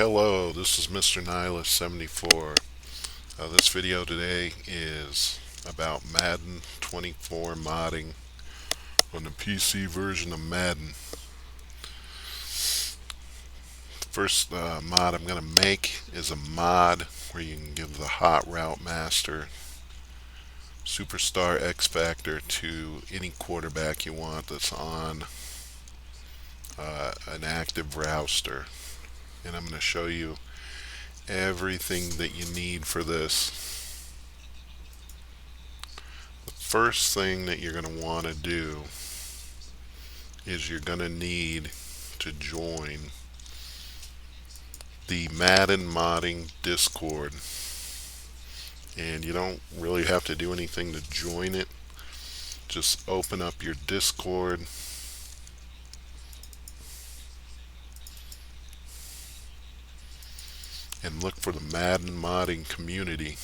Hello, this is Mr. Nihilist74. This video today is about Madden 24 modding on the PC version of Madden. First mod I'm going to make is a mod where you can give the Hot Route Master Superstar X Factor to any quarterback you want that's on an active roster. And I'm going to show you everything that you need for this. The first thing that you're going to want to do is you're going to need to join the Madden modding Discord. And you don't really have to do anything to join it. Just open up your Discord and look for the Madden modding community.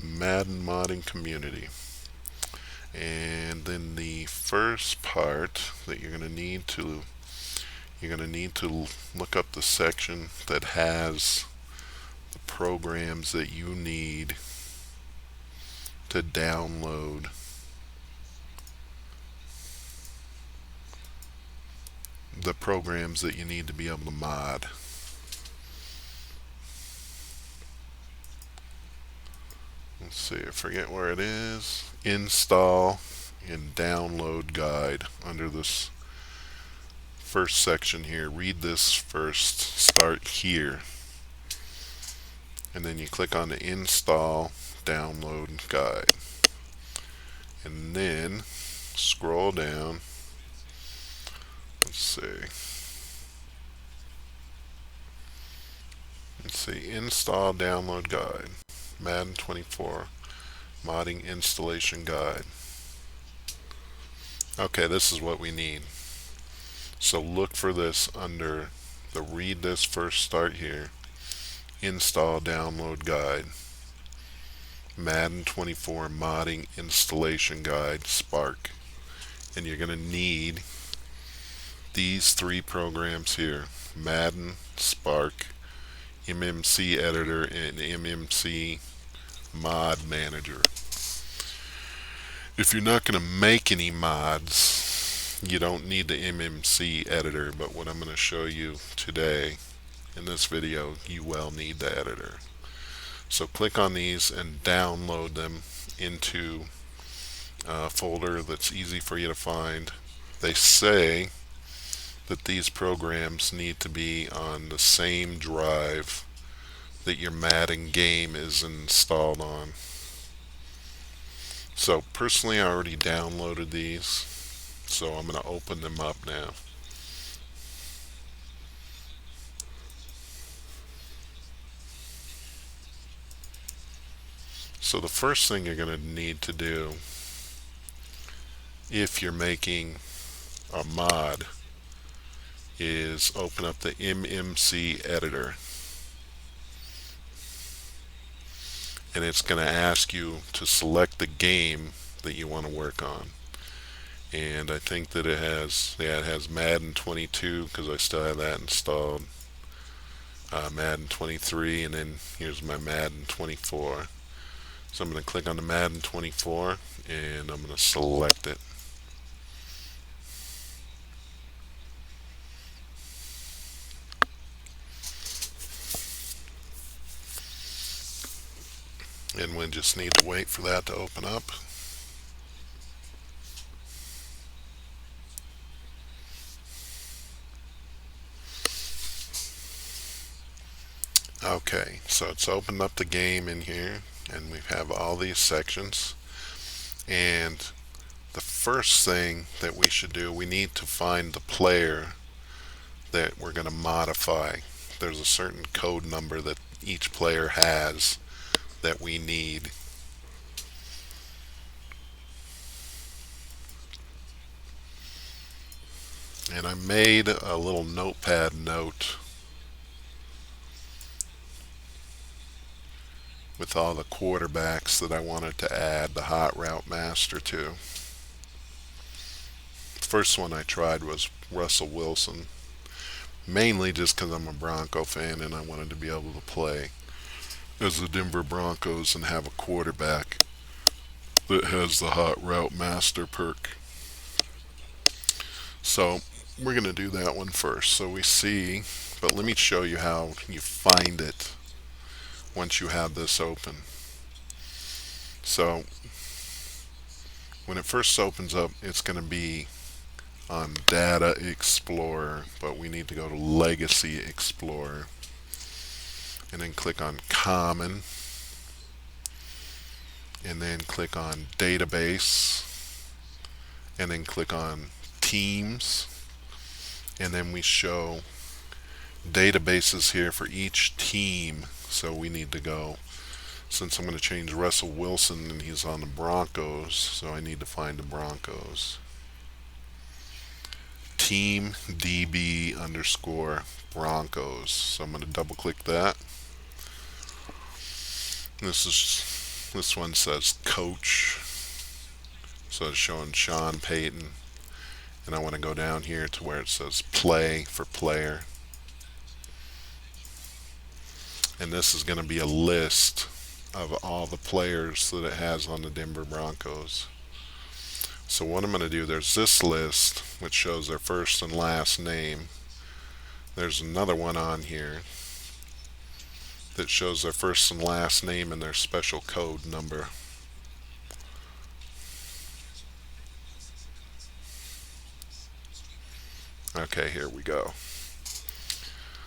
Madden modding community. And then the first part that you're going to need to look up the section that has the programs that you need to download the programs that you need to be able to mod. Let's see, I forget where it is. Install and download guide under this first section here. Read this first, start here, and then you click on the install download guide, and then scroll down. Let's see, install download guide, Madden 24 modding installation guide. Okay, this is what we need. So look for this under the read this first, start here, install download guide, Madden 24 modding installation guide, Spark. And you're going to need these three programs here: Madden, Spark, MMC Editor, and MMC Mod Manager. If you're not going to make any mods, you don't need the MMC Editor, but what I'm going to show you today in this video, you will need the editor. So click on these and download them into a folder that's easy for you to find. They say that these programs need to be on the same drive that your Madden game is installed on. So personally, I already downloaded these, so I'm going to open them up now. So the first thing you're going to need to do if you're making a mod is open up the MMC editor, and it's going to ask you to select the game that you want to work on. And I think that it has Madden 22 because I still have that installed, Madden 23, and then here's my Madden 24. So I'm going to click on the Madden 24 and I'm going to select it. And we just need to wait for that to open up. Okay, so it's opened up the game in here, and we have all these sections. And the first thing that we should do, we need to find the player that we're going to modify. There's a certain code number that each player has that we need. And I made a little notepad note with all the quarterbacks that I wanted to add the hot route master to. The first one I tried was Russell Wilson, mainly just because I'm a Bronco fan and I wanted to be able to play as the Denver Broncos and have a quarterback that has the hot route master perk. So we're going to do that one first. So we see, but let me show you how you find it once you have this open. So when it first opens up, it's going to be on Data Explorer, but we need to go to Legacy Explorer and then click on Common and then click on Database and then click on Teams, and then we show databases here for each team. So we need to go, since I'm going to change Russell Wilson and he's on the Broncos, so I need to find the Broncos. Team DB underscore Broncos. So I'm going to double click that. This one says coach. So it's showing Sean Payton. And I want to go down here to where it says play for player. And this is going to be a list of all the players that it has on the Denver Broncos. So what I'm going to do, there's this list which shows their first and last name. There's another one on here that shows their first and last name and their special code number. Okay, here we go.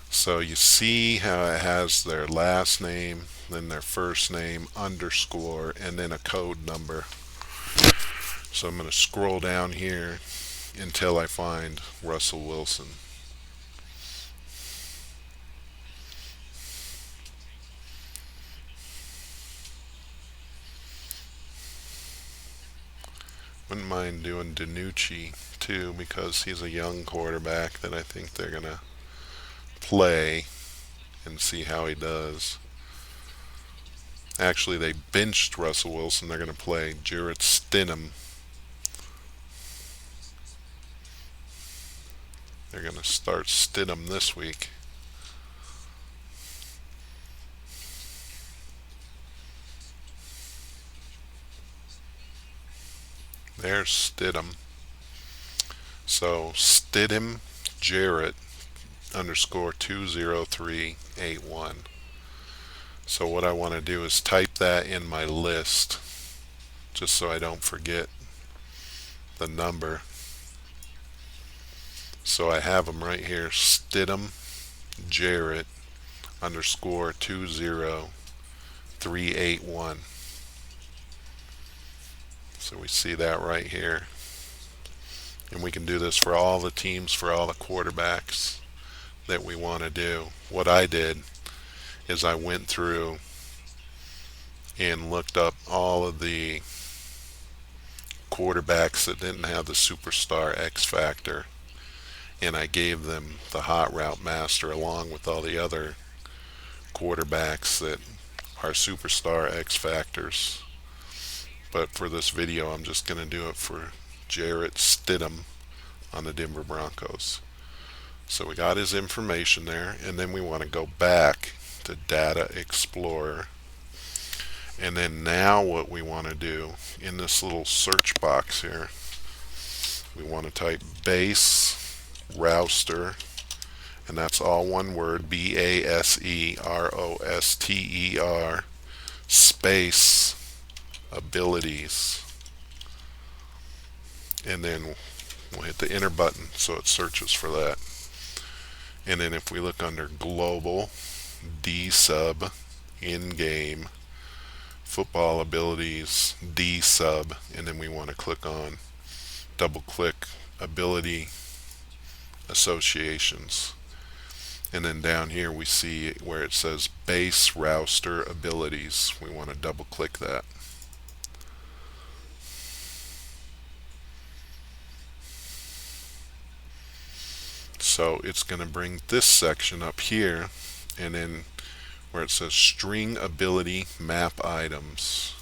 So you see how it has their last name, then their first name, underscore, and then a code number. So I'm going to scroll down here until I find Russell Wilson. Wouldn't mind doing DiNucci too, because he's a young quarterback that I think they're going to play and see how he does. Actually, they benched Russell Wilson. They're going to play Jarrett Stidham. They're going to start Stidham this week. There's Stidham. So Stidham Jarrett underscore 20381. So what I want to do is type that in my list just so I don't forget the number. So I have them right here, Stidham Jarrett underscore 20381. So we see that right here. And we can do this for all the teams, for all the quarterbacks that we want to do. What I did is I went through and looked up all of the quarterbacks that didn't have the superstar X factor, and I gave them the hot route master along with all the other quarterbacks that are superstar X factors. But for this video, I'm just going to do it for Jarrett Stidham on the Denver Broncos. So we got his information there, and then we want to go back to Data Explorer. And then now what we want to do in this little search box here, we want to type base roster, and that's all one word, BASEROSTER space abilities, and then we'll hit the enter button so it searches for that. And then if we look under global D sub in game football abilities D sub, and then we want to click on double click ability associations, and then down here we see where it says base roster abilities. We want to double click that. So it's going to bring this section up here, and then where it says string ability map items.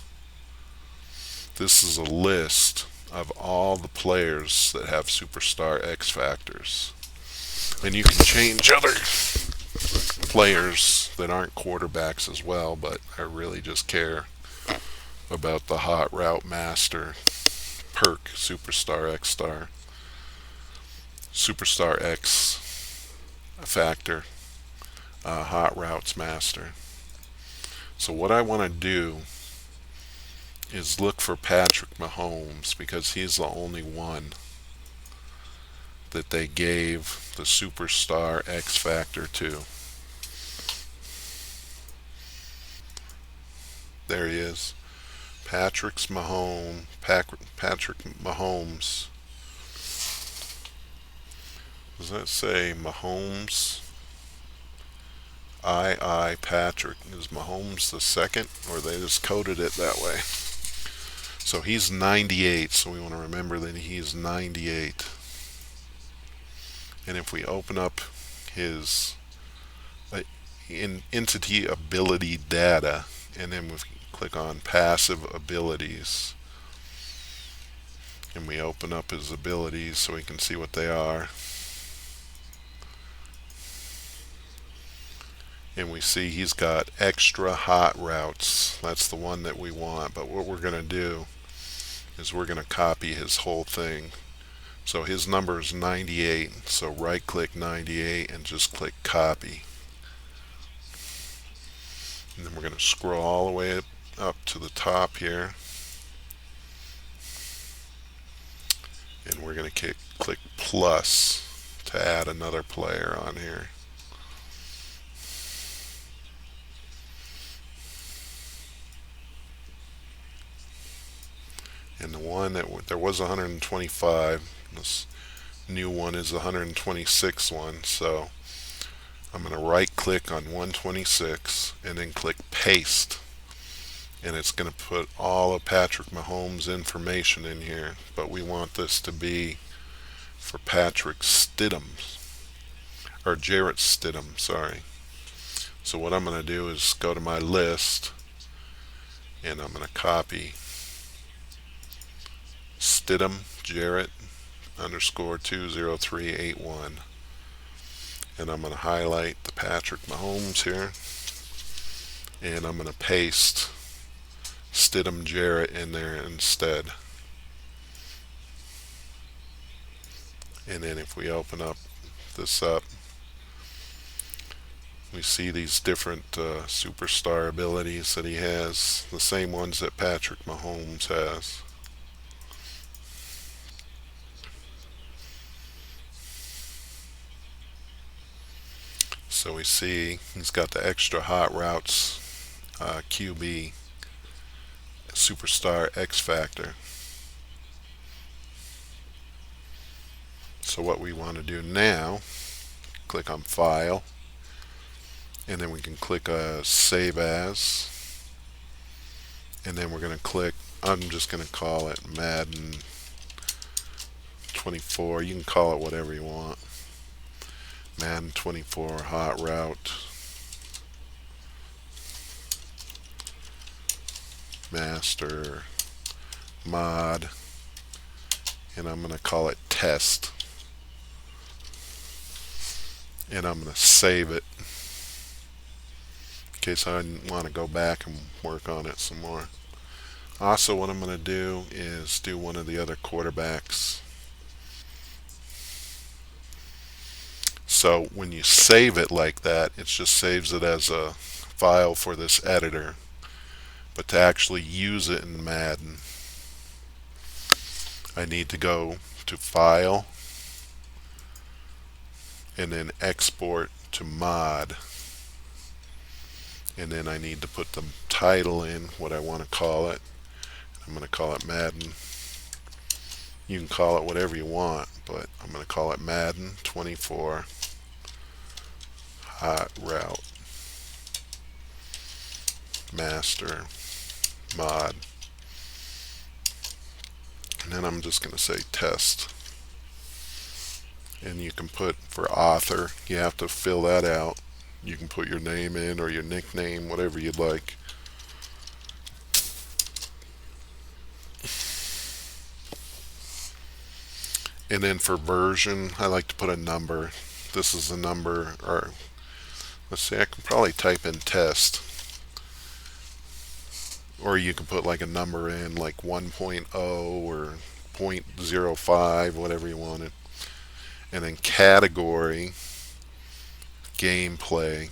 This is a list of all the players that have superstar X factors. And you can change other players that aren't quarterbacks as well, but I really just care about the Houte master perk superstar X star. Superstar X factor, Houte master. So what I want to do is look for Patrick Mahomes because he's the only one that they gave the superstar X factor to. There he is. Patrick Mahomes. Does that say Mahomes? Patrick. Is Mahomes the second, or they just coded it that way? So he's 98, so we want to remember that he's 98. And if we open up his entity ability data, and then we click on passive abilities, and we open up his abilities so we can see what they are, and we see he's got extra hot routes. That's the one that we want. But what we're going to do is we're going to copy his whole thing. So his number is 98, so right click 98 and just click copy. And then we're going to scroll all the way up to the top here, and we're going to click plus to add another player on here. And the one that there was 125, this new one is the 126 one. So I'm going to right click on 126 and then click paste, and it's going to put all of Patrick Mahomes' information in here. But we want this to be for Patrick Stidham, or Jarrett Stidham, sorry. So what I'm going to do is go to my list, and I'm going to copy Stidham Jarrett underscore 20381, and I'm going to highlight the Patrick Mahomes here, and I'm going to paste Stidham Jarrett in there instead. And then if we open this up, we see these different superstar abilities that he has, the same ones that Patrick Mahomes has. So we see he's got the extra hot routes QB superstar X factor. So what we want to do now, click on file, and then we can click save as, and then we're going to click, I'm just going to call it Madden 24. You can call it whatever you want. Madden 24 hot route master mod, and I'm going to call it test, and I'm going to save it in case I want to go back and work on it some more. Also, what I'm going to do is do one of the other quarterbacks. So when you save it like that, it just saves it as a file for this editor. But to actually use it in Madden, I need to go to File, and then Export to Mod. And then I need to put the title in, what I want to call it. I'm going to call it Madden. You can call it whatever you want, but I'm going to call it Madden 24 Hot Route Master Mod. And then I'm just going to say test. And you can put for author, you have to fill that out. You can put your name in or your nickname, whatever you'd like. And then for version, I like to put a number. This is the number, or let's see, I can probably type in test, or you can put like a number in, like 1.0 or 0.05, whatever you wanted. And then category, gameplay,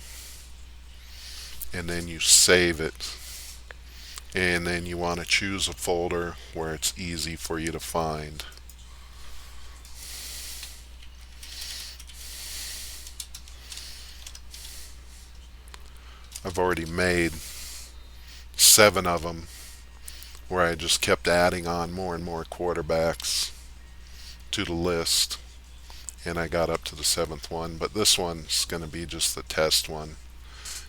and then you save it. And then you want to choose a folder where it's easy for you to find. I've already made 7 of them where I just kept adding on more and more quarterbacks to the list, and I got up to the 7th one. But this one's going to be just the test one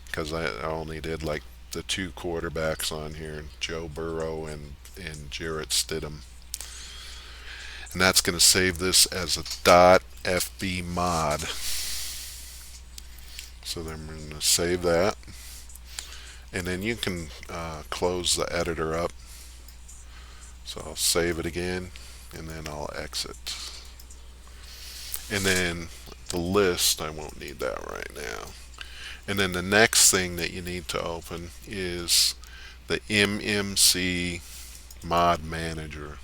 because I only did like the 2 quarterbacks on here, Joe Burrow and Jarrett Stidham. And that's going to save this as a .fb mod. So then I'm going to save that. And then you can close the editor up. So I'll save it again, and then I'll exit. And then the list, I won't need that right now. And then the next thing that you need to open is the MMC Mod Manager.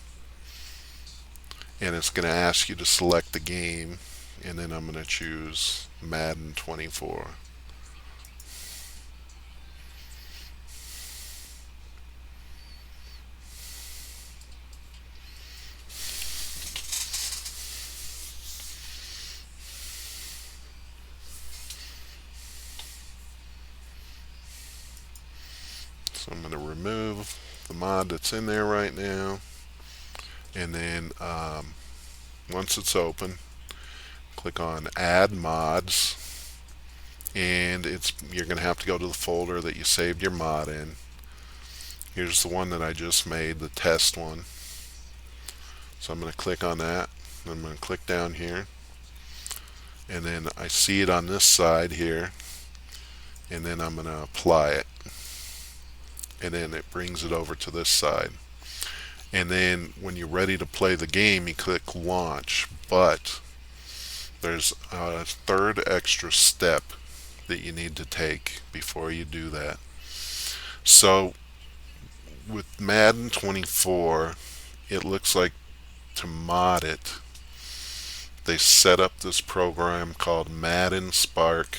And it's going to ask you to select the game, and then I'm going to choose Madden 24. So I'm going to remove the mod that's in there right now, and then once it's open, click on Add Mods, and you're going to have to go to the folder that you saved your mod in. Here's the one that I just made, the test one. So I'm going to click on that. I'm going to click down here, and then I see it on this side here, and then I'm going to apply it, and then it brings it over to this side. And then when you're ready to play the game, you click launch. But there's a third extra step that you need to take before you do that. So with Madden 24, it looks like to mod it, they set up this program called Madden Spark.exe,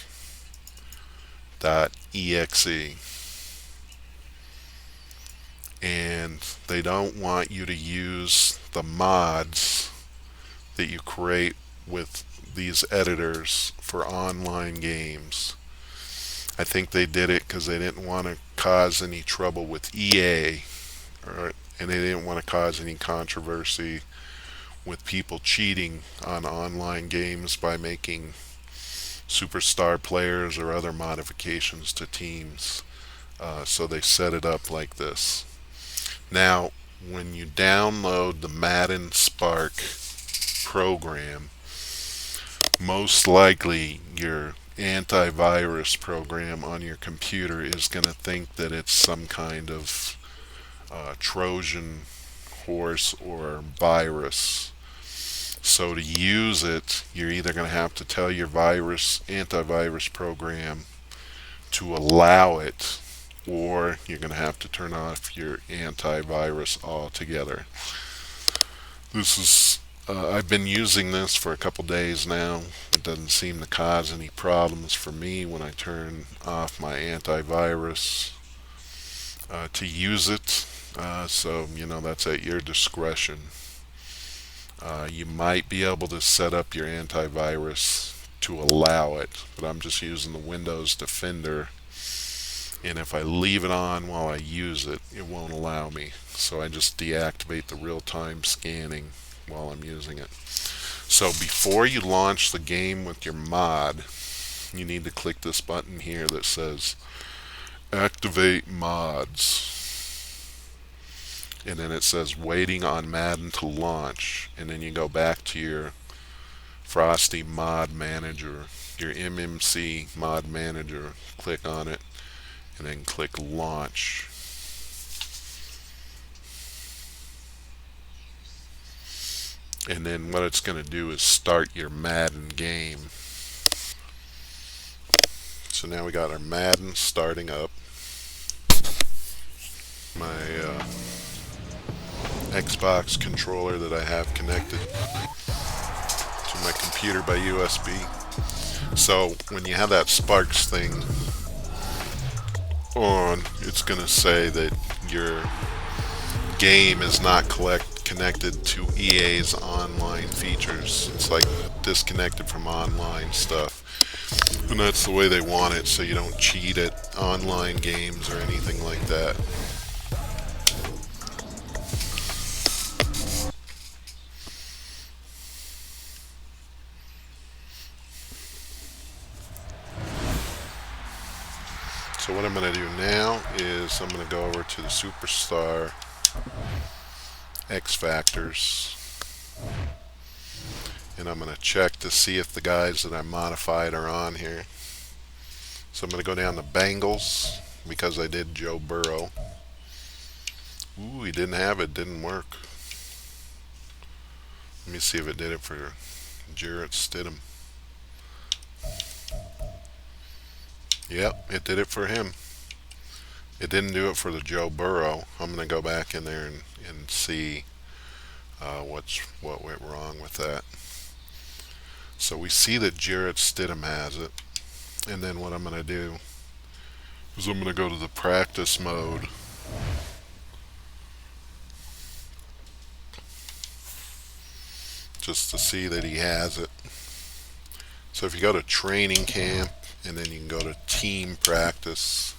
and they don't want you to use the mods that you create with these editors for online games. I think they did it because they didn't want to cause any trouble with EA, and they didn't want to cause any controversy with people cheating on online games by making superstar players or other modifications to teams. So they set it up like this. Now, when you download the Madden Spark program, most likely your antivirus program on your computer is going to think that it's some kind of Trojan horse or virus. So to use it, you're either going to have to tell your antivirus program to allow it, or you're going to have to turn off your antivirus altogether. I've been using this for a couple days now. It doesn't seem to cause any problems for me when I turn off my antivirus to use it. So, that's at your discretion. You might be able to set up your antivirus to allow it, but I'm just using the Windows Defender, and if I leave it on while I use it, it won't allow me. So I just deactivate the real-time scanning while I'm using it. So before you launch the game with your mod, you need to click this button here that says Activate Mods. And then it says waiting on Madden to launch, and then you go back to your Frosty Mod Manager your MMC mod manager, click on it, and then click launch. And then what it's going to do is start your Madden game. So now we got our Madden starting up. My Xbox controller that I have connected to my computer by USB. So when you have that Sparks thing on, it's going to say that your game is not connected to EA's online features. It's like disconnected from online stuff. And that's the way they want it, so you don't cheat at online games or anything like that. So what I'm going to do now is I'm going to go over to the Superstar X Factors, and I'm going to check to see if the guys that I modified are on here. So I'm going to go down to Bengals because I did Joe Burrow. Ooh, he didn't have it, didn't work. Let me see if it did it for Jarrett Stidham. Yep, it did it for him. It didn't do it for the Joe Burrow. I'm going to go back in there and see what went wrong with that. So we see that Jarrett Stidham has it. And then what I'm going to do is I'm going to go to the practice mode. Just to see that he has it. So if you go to training camp and then you can go to team practice.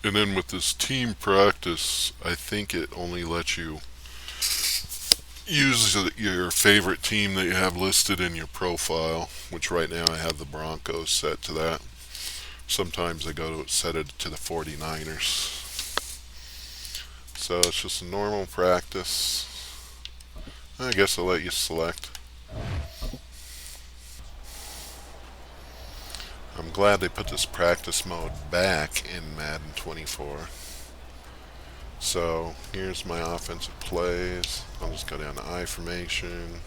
And then with this team practice, I think it only lets you use your favorite team that you have listed in your profile, which right now I have the Broncos set to that. Sometimes I go to set it to the 49ers. So it's just a normal practice. I guess I'll let you select. I'm glad they put this practice mode back in Madden 24. So here's my offensive plays. I'll just go down to I formation.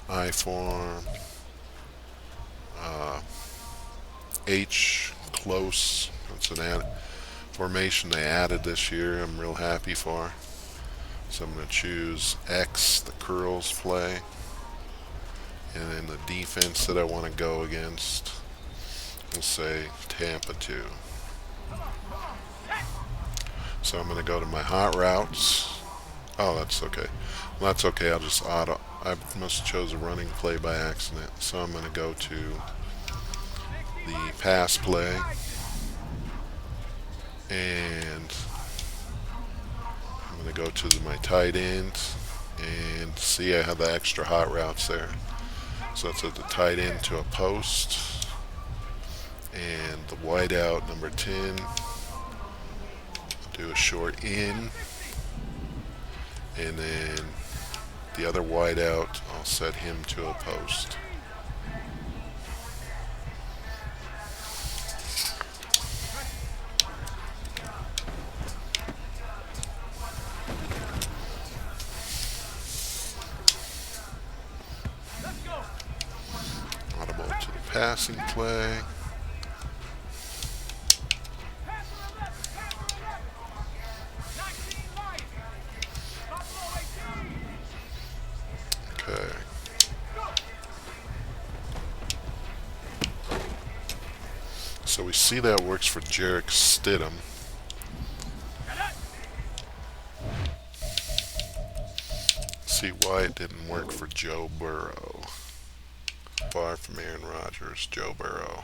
I form. H close. That's an formation they added this year. I'm real happy for. So I'm going to choose X, the curls play. And then the defense that I want to go against, we'll say Tampa 2. So I'm going to go to my hot routes. Oh, that's okay. Well, that's okay. I'll just auto. I must have chose a running play by accident. So I'm going to go to the pass play. And I'm going to go to my tight end. And see, I have the extra hot routes there. So it's at the tight end to a post. And the wide out, number 10. Do a short in. And then the other wide out, I'll set him to a post. Audible to the passing play. Okay. So we see that works for Jarrett Stidham. See why it didn't work for Joe Burrow. Far from Aaron Rodgers, Joe Burrow.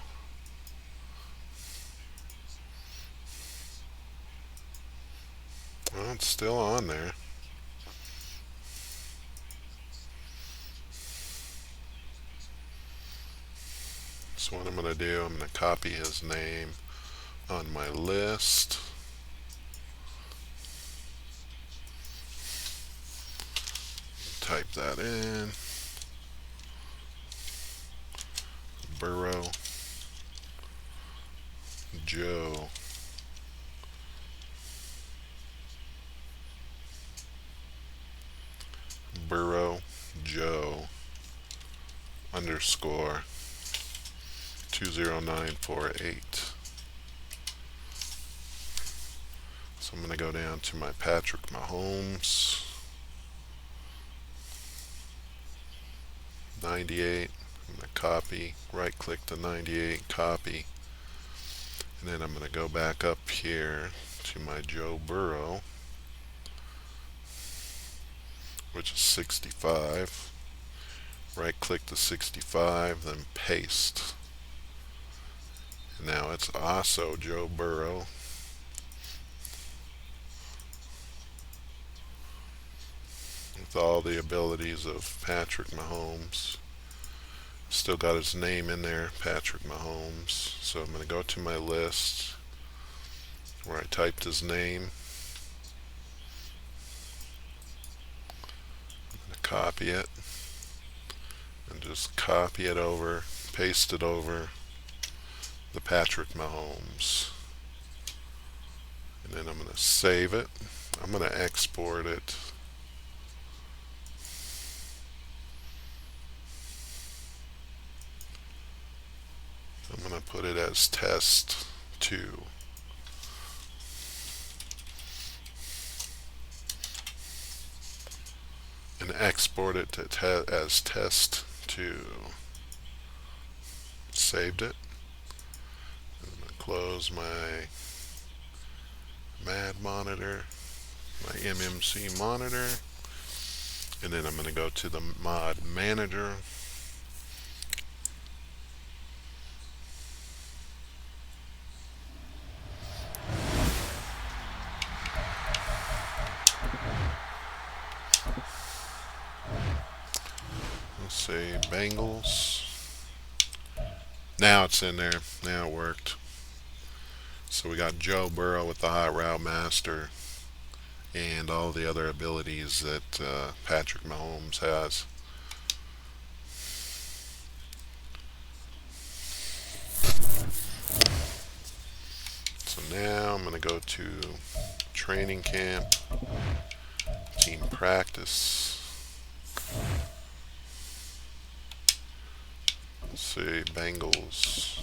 Well, it's still on there. So what I'm going to do, I'm going to copy his name on my list. type that in. Burrow Joe Burrow Joe underscore 20948. So I'm going to go down to my Patrick Mahomes 98. I'm going to copy, right click the 98, copy, and then I'm going to go back up here to my Joe Burrow, which is 65. Right click the 65, then paste. And now it's also Joe Burrow. With all the abilities of Patrick Mahomes. Still got his name in there, Patrick Mahomes. So I'm going to go to my list where I typed his name. I'm going to copy it and just copy it over, paste it over the Patrick Mahomes. And then I'm going to save it. I'm going to export it. I'm going to put it as test 2. And export it to as test 2. Saved it. I'm going to close my MAD monitor, my MMC monitor, and then I'm going to go to the mod manager. Let's say Bengals. Now it's in there. Now it worked. So we got Joe Burrow with the Hot Route Master and all the other abilities that Patrick Mahomes has. So now I'm going to go to training camp, team practice. Let's see, Bengals.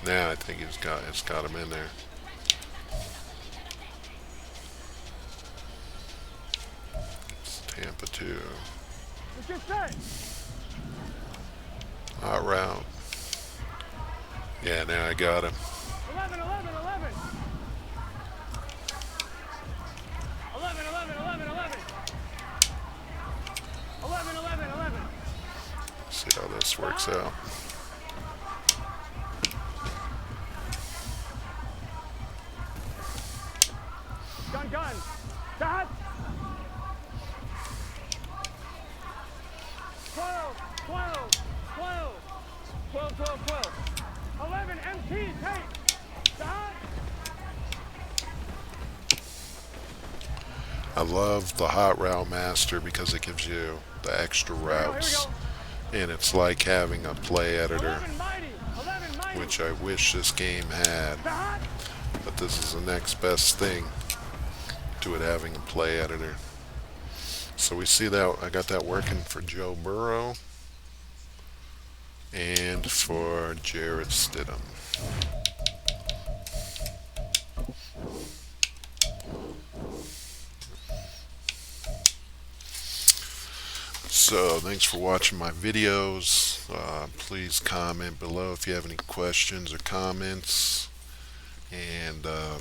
Now I think it's got him in there. It's Tampa 2. Hot route. Yeah, now I got him. 11, 11, 11. 11, 11, 11, 11. 11, 11, 11. See how this works out. Gun, gun. Dot. 12, 12, 12. 12, 12, 12. 11, MT, take. Dot. I love the Hot Route Master because it gives you the extra routes. And it's like having a play editor, 11, mighty. 11, mighty. which I wish this game had. Dot. But this is the next best thing to it having a play editor. So we see that I got that working for Joe Burrow and for Jarrett Stidham. So thanks for watching my videos. Please comment below if you have any questions or comments. And I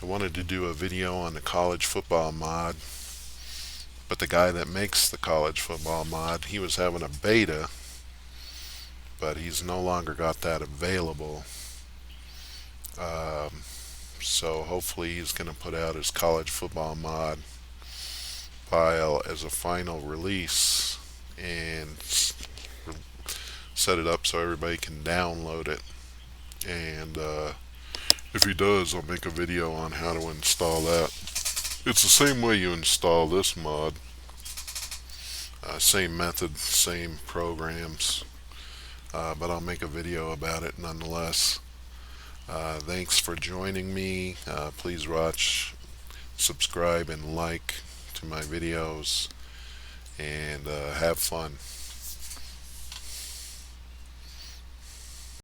wanted to do a video on the college football mod, but the guy that makes the college football mod, he was having a beta, but he's no longer got that available. So hopefully he's going to put out his college football mod file as a final release and set it up so everybody can download it and If he does, I'll make a video on how to install that. It's the same way you install this mod. Same method, same programs, but I'll make a video about it nonetheless. Thanks for joining me. Please watch, subscribe, and like to my videos, and have fun.